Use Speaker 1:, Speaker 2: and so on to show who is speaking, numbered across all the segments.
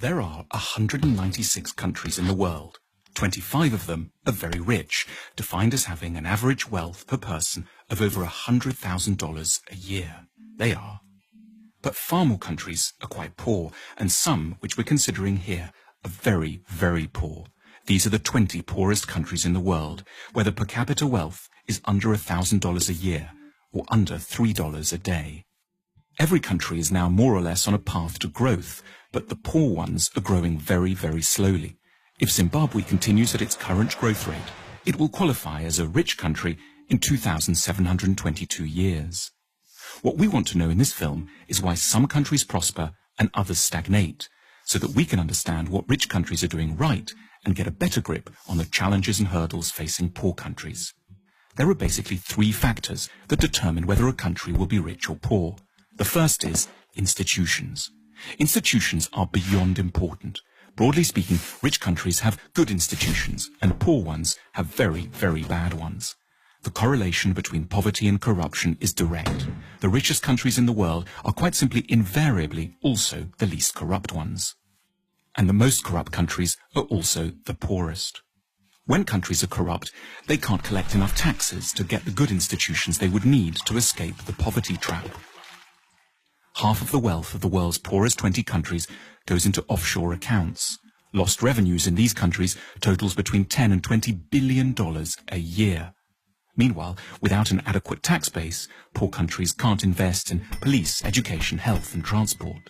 Speaker 1: There are 196 countries in the world. 25 of them are very rich, defined as having an average wealth per person of over $100,000 a year. They are. But far more countries are quite poor, and some, which we're considering here, are very, very poor. These are the 20 poorest countries in the world, where the per capita wealth is under $1,000 a year, or under $3 a day. Every country is now more or less on a path to growth, but the poor ones are growing very, very slowly. If Zimbabwe continues at its current growth rate, it will qualify as a rich country in 2,722 years. What we want to know in this film is why some countries prosper and others stagnate, so that we can understand what rich countries are doing right and get a better grip on the challenges and hurdles facing poor countries. There are basically three factors that determine whether a country will be rich or poor. The first is institutions. Institutions are beyond important. Broadly speaking, rich countries have good institutions and poor ones have very, very bad ones. The correlation between poverty and corruption is direct. The richest countries in the world are quite simply invariably also the least corrupt ones. And the most corrupt countries are also the poorest. When countries are corrupt, they can't collect enough taxes to get the good institutions they would need to escape the poverty trap. Half of the wealth of the world's poorest 20 countries goes into offshore accounts. Lost revenues in these countries totals between $10 and $20 billion a year. Meanwhile, without an adequate tax base, poor countries can't invest in police, education, health and transport.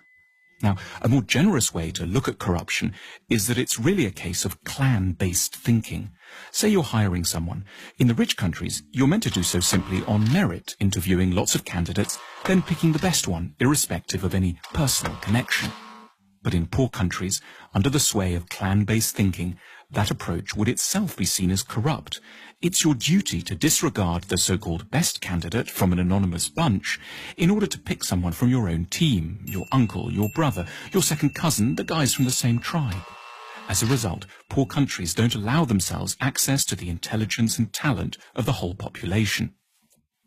Speaker 1: Now, a more generous way to look at corruption is that it's really a case of clan-based thinking. Say you're hiring someone. In the rich countries, you're meant to do so simply on merit, interviewing lots of candidates, then picking the best one, irrespective of any personal connection. But in poor countries, under the sway of clan-based thinking, that approach would itself be seen as corrupt. It's your duty to disregard the so-called best candidate from an anonymous bunch in order to pick someone from your own team, your uncle, your brother, your second cousin, the guys from the same tribe. As a result, poor countries don't allow themselves access to the intelligence and talent of the whole population.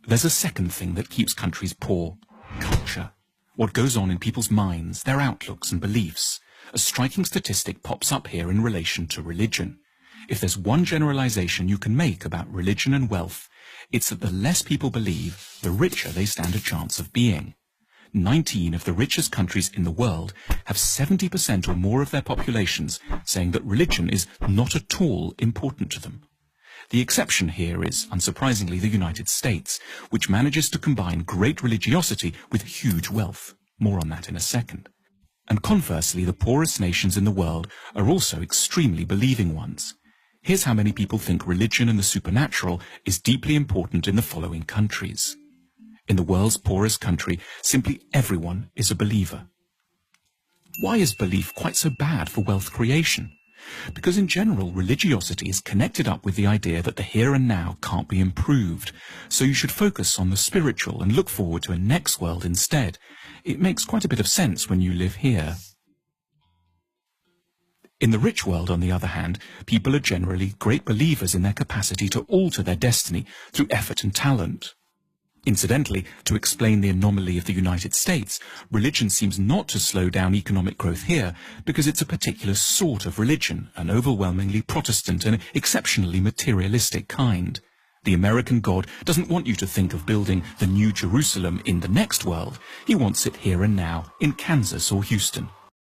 Speaker 1: There's a second thing that keeps countries poor: culture. What goes on in people's minds, their outlooks and beliefs. A striking statistic pops up here in relation to religion. If there's one generalization you can make about religion and wealth, it's that the less people believe, the richer they stand a chance of being. 19 of the richest countries in the world have 70% or more of their populations saying that religion is not at all important to them. The exception here is, unsurprisingly, the United States, which manages to combine great religiosity with huge wealth. More on that in a second. And conversely, the poorest nations in the world are also extremely believing ones. Here's how many people think religion and the supernatural is deeply important in the following countries. In the world's poorest country, simply everyone is a believer. Why is belief quite so bad for wealth creation? Because in general, religiosity is connected up with the idea that the here and now can't be improved, so you should focus on the spiritual and look forward to a next world instead. It makes quite a bit of sense when you live here. In the rich world, on the other hand, people are generally great believers in their capacity to alter their destiny through effort and talent. Incidentally, to explain the anomaly of the United States, religion seems not to slow down economic growth here because it's a particular sort of religion, an overwhelmingly Protestant and exceptionally materialistic kind. The American God doesn't want you to think of building the New Jerusalem in the next world. He wants it here and now, in Kansas or Houston.